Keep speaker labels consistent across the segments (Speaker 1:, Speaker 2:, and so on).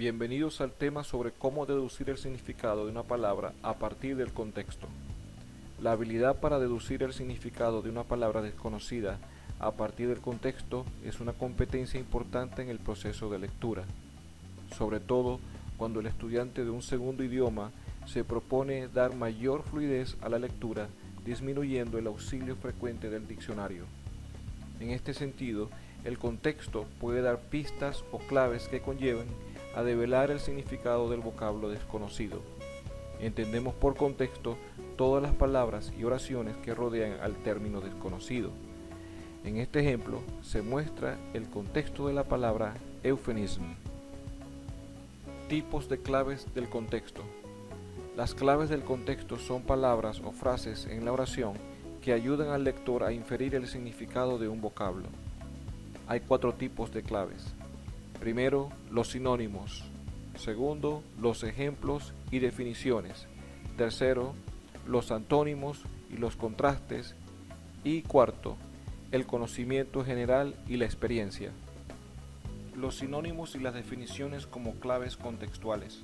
Speaker 1: Bienvenidos al tema sobre cómo deducir el significado de una palabra a partir del contexto. La habilidad para deducir el significado de una palabra desconocida a partir del contexto es una competencia importante en el proceso de lectura, sobre todo cuando el estudiante de un segundo idioma se propone dar mayor fluidez a la lectura, disminuyendo el auxilio frecuente del diccionario. En este sentido, el contexto puede dar pistas o claves que conlleven a develar el significado del vocablo desconocido. Entendemos por contexto todas las palabras y oraciones que rodean al término desconocido. En este ejemplo se muestra el contexto de la palabra eufemism. Tipos de claves del contexto. Las claves del contexto son palabras o frases en la oración que ayudan al lector a inferir el significado de un vocablo. Hay 4 tipos de claves. Primero, los sinónimos. Segundo, los ejemplos y definiciones. Tercero, los antónimos y los contrastes. Y cuarto, el conocimiento general y la experiencia. Los sinónimos y las definiciones como claves contextuales.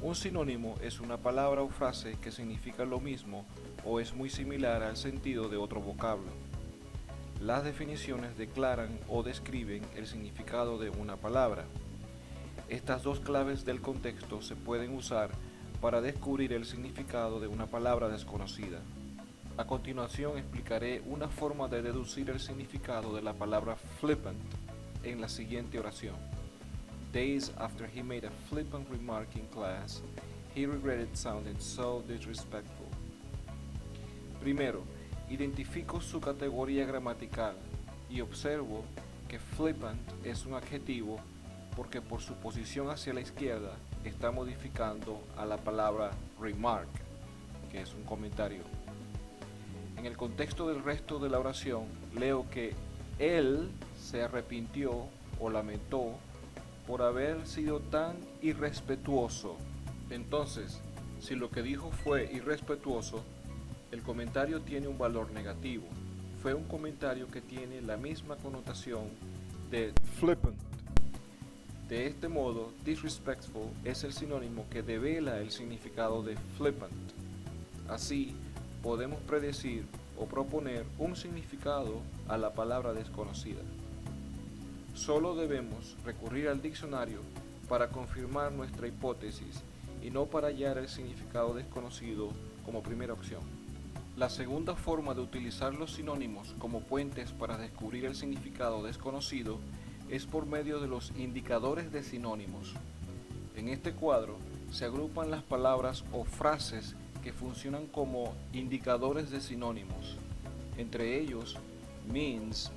Speaker 1: Un sinónimo es una palabra o frase que significa lo mismo o es muy similar al sentido de otro vocablo. Las definiciones declaran o describen el significado de una palabra. Estas 2 claves del contexto se pueden usar para descubrir el significado de una palabra desconocida. A continuación explicaré una forma de deducir el significado de la palabra flippant en la siguiente oración. Days after he made a flippant remark in class, he regretted sounding so disrespectful. Primero, identifico su categoría gramatical y observo que flippant es un adjetivo porque por su posición hacia la izquierda está modificando a la palabra remark, que es un comentario. En el contexto del resto de la oración leo que él se arrepintió o lamentó por haber sido tan irrespetuoso. Entonces, si lo que dijo fue irrespetuoso, el comentario tiene un valor negativo. Fue un comentario que tiene la misma connotación de flippant. De este modo, disrespectful es el sinónimo que devela el significado de flippant. Así, podemos predecir o proponer un significado a la palabra desconocida. Solo debemos recurrir al diccionario para confirmar nuestra hipótesis y no para hallar el significado desconocido como primera opción. La segunda forma de utilizar los sinónimos como puentes para descubrir el significado desconocido es por medio de los indicadores de sinónimos. En este cuadro se agrupan las palabras o frases que funcionan como indicadores de sinónimos, entre ellos means,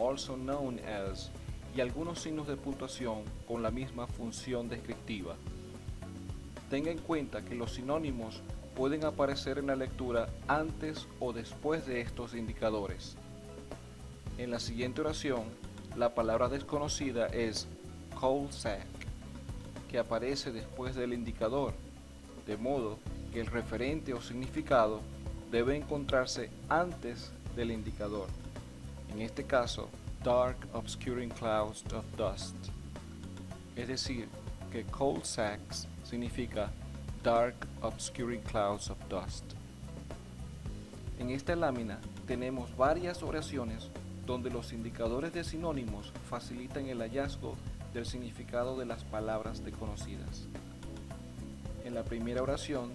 Speaker 1: also known as, y algunos signos de puntuación con la misma función descriptiva. Tenga en cuenta que los sinónimos pueden aparecer en la lectura antes o después de estos indicadores. En la siguiente oración, la palabra desconocida es coal sack, que aparece después del indicador, de modo que el referente o significado debe encontrarse antes del indicador. En este caso, dark obscuring clouds of dust. Es decir, que coal sacks significa dark obscuring clouds of dust. En esta lámina tenemos varias oraciones donde los indicadores de sinónimos facilitan el hallazgo del significado de las palabras desconocidas. En la primera oración,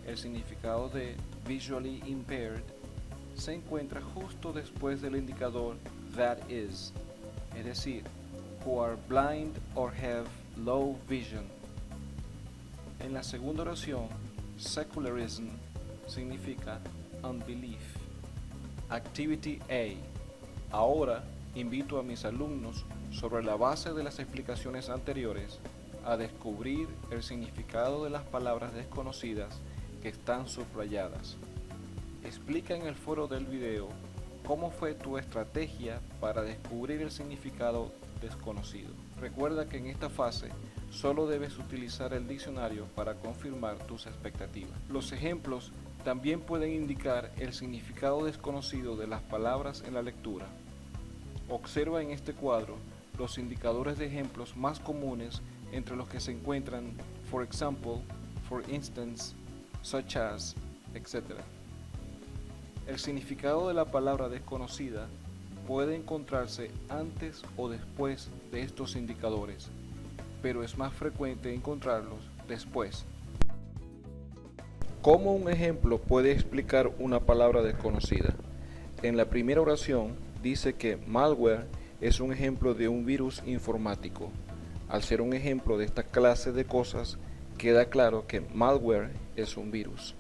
Speaker 1: el significado de visually impaired se encuentra justo después del indicador that is, es decir, who are blind or have low vision. En la segunda oración, secularism significa unbelief. Activity A. Ahora invito a mis alumnos, sobre la base de las explicaciones anteriores, a descubrir el significado de las palabras desconocidas que están subrayadas. Explica en el foro del video cómo fue tu estrategia para descubrir el significado desconocido. Recuerda que en esta fase solo debes utilizar el diccionario para confirmar tus expectativas. Los ejemplos también pueden indicar el significado desconocido de las palabras en la lectura. Observa en este cuadro los indicadores de ejemplos más comunes entre los que se encuentran for example, for instance, such as, etc. El significado de la palabra desconocida puede encontrarse antes o después de estos indicadores, pero es más frecuente encontrarlos después. ¿Cómo un ejemplo puede explicar una palabra desconocida? En la primera oración dice que malware es un ejemplo de un virus informático. Al ser un ejemplo de esta clase de cosas, queda claro que malware es un virus.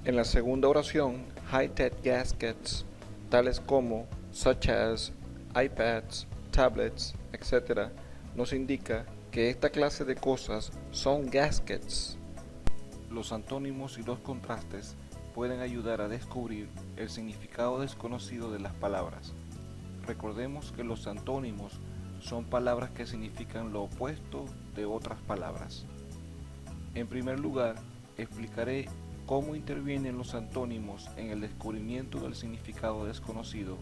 Speaker 1: En la segunda oración, high-tech gaskets, tales como such as, iPads, tablets, etc., nos indica que esta clase de cosas son gaskets. Los antónimos y los contrastes pueden ayudar a descubrir el significado desconocido de las palabras. Recordemos que los antónimos son palabras que significan lo opuesto de otras palabras. En primer lugar, explicaré cómo intervienen los antónimos en el descubrimiento del significado desconocido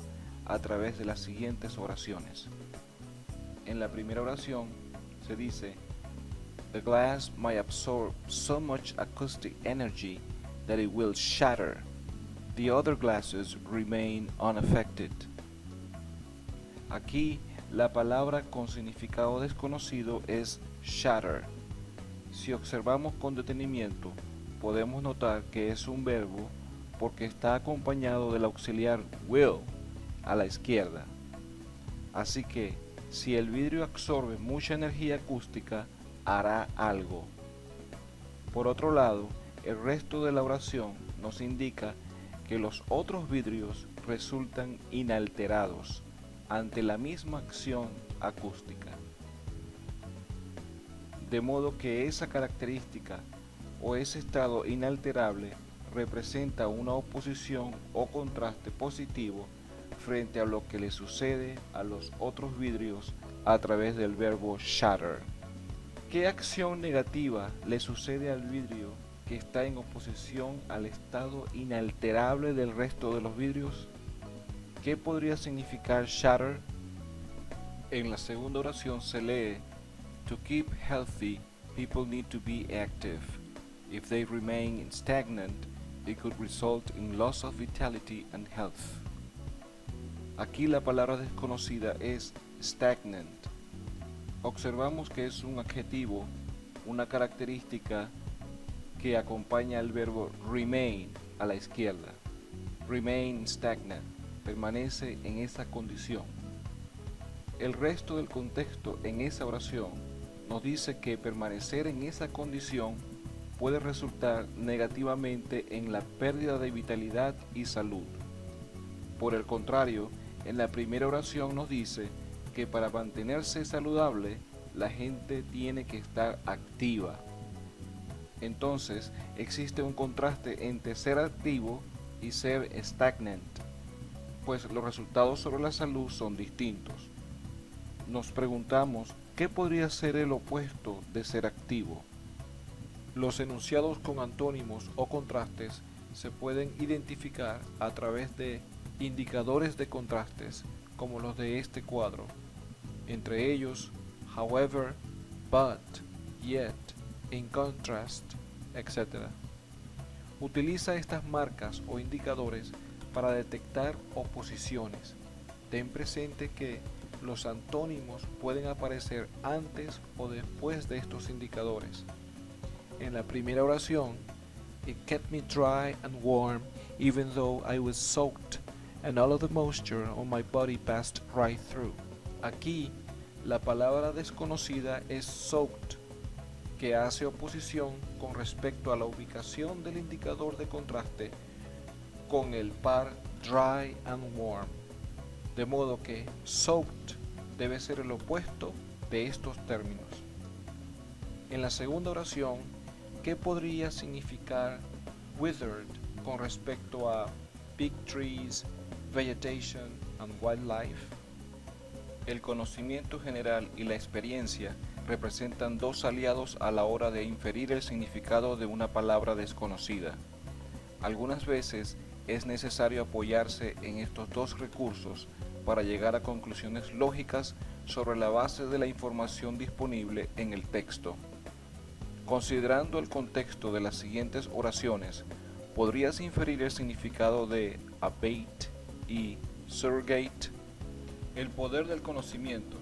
Speaker 1: a través de las siguientes oraciones. En la primera oración se dice: The glass might absorb so much acoustic energy that it will shatter. The other glasses remain unaffected. Aquí la palabra con significado desconocido es shatter. Si observamos con detenimiento, podemos notar que es un verbo porque está acompañado del auxiliar will a la izquierda. Así que si el vidrio absorbe mucha energía acústica, hará algo. Por otro lado, el resto de la oración nos indica que los otros vidrios resultan inalterados ante la misma acción acústica. De modo que esa característica o ese estado inalterable representa una oposición o contraste positivo frente a lo que le sucede a los otros vidrios a través del verbo shatter. ¿Qué acción negativa le sucede al vidrio que está en oposición al estado inalterable del resto de los vidrios? ¿Qué podría significar shatter? En la segunda oración se lee: To keep healthy, people need to be active. If they remain stagnant, it could result in loss of vitality and health. Aquí la palabra desconocida es stagnant. Observamos que es un adjetivo, una característica que acompaña al verbo remain a la izquierda. Remain stagnant, permanece en esa condición. El resto del contexto en esa oración nos dice que permanecer en esa condición puede resultar negativamente en la pérdida de vitalidad y salud. Por el contrario, en la primera oración nos dice que para mantenerse saludable, la gente tiene que estar activa. Entonces, existe un contraste entre ser activo y ser stagnant, pues los resultados sobre la salud son distintos. Nos preguntamos, ¿qué podría ser el opuesto de ser activo? Los enunciados con antónimos o contrastes se pueden identificar a través de indicadores de contrastes como los de este cuadro, entre ellos however, but, yet, in contrast, etc. Utiliza estas marcas o indicadores para detectar oposiciones. Ten presente que los antónimos pueden aparecer antes o después de estos indicadores. En la primera oración, it kept me dry and warm even though I was soaked and all of the moisture on my body passed right through. Aquí, la palabra desconocida es soaked, que hace oposición con respecto a la ubicación del indicador de contraste con el par dry and warm. De modo que soaked debe ser el opuesto de estos términos. En la segunda oración, ¿qué podría significar withered con respecto a big trees, vegetation and wildlife? El conocimiento general y la experiencia representan dos aliados a la hora de inferir el significado de una palabra desconocida. Algunas veces es necesario apoyarse en estos dos recursos para llegar a conclusiones lógicas sobre la base de la información disponible en el texto. Considerando el contexto de las siguientes oraciones, podrías inferir el significado de abate y surrogate. El poder del conocimiento.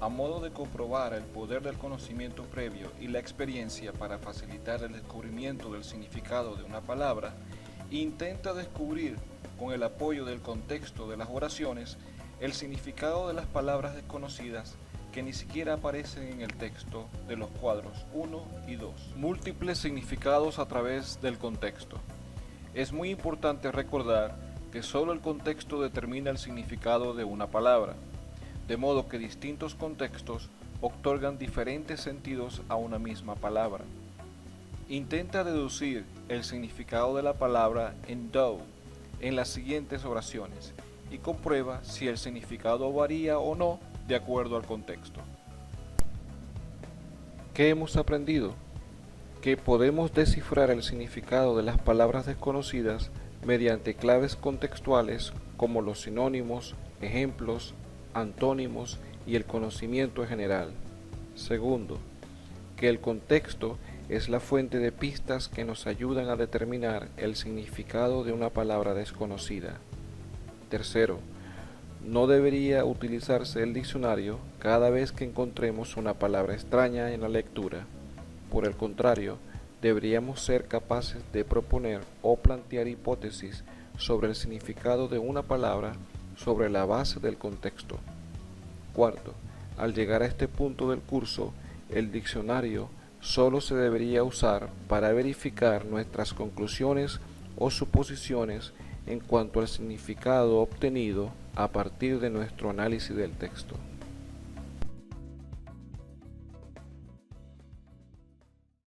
Speaker 1: A modo de comprobar el poder del conocimiento previo y la experiencia para facilitar el descubrimiento del significado de una palabra, intenta descubrir, con el apoyo del contexto de las oraciones, el significado de las palabras desconocidas que ni siquiera aparecen en el texto de los cuadros 1 y 2. Múltiples significados a través del contexto. Es muy importante recordar que solo el contexto determina el significado de una palabra, de modo que distintos contextos otorgan diferentes sentidos a una misma palabra. Intenta deducir el significado de la palabra endow en las siguientes oraciones y comprueba si el significado varía o no de acuerdo al contexto. ¿Qué hemos aprendido? Que podemos descifrar el significado de las palabras desconocidas mediante claves contextuales como los sinónimos, ejemplos, antónimos y el conocimiento en general. Segundo, que el contexto es la fuente de pistas que nos ayudan a determinar el significado de una palabra desconocida. Tercero, no debería utilizarse el diccionario cada vez que encontremos una palabra extraña en la lectura. Por el contrario, deberíamos ser capaces de proponer o plantear hipótesis sobre el significado de una palabra sobre la base del contexto. Cuarto, al llegar a este punto del curso, el diccionario solo se debería usar para verificar nuestras conclusiones o suposiciones en cuanto al significado obtenido a partir de nuestro análisis del texto.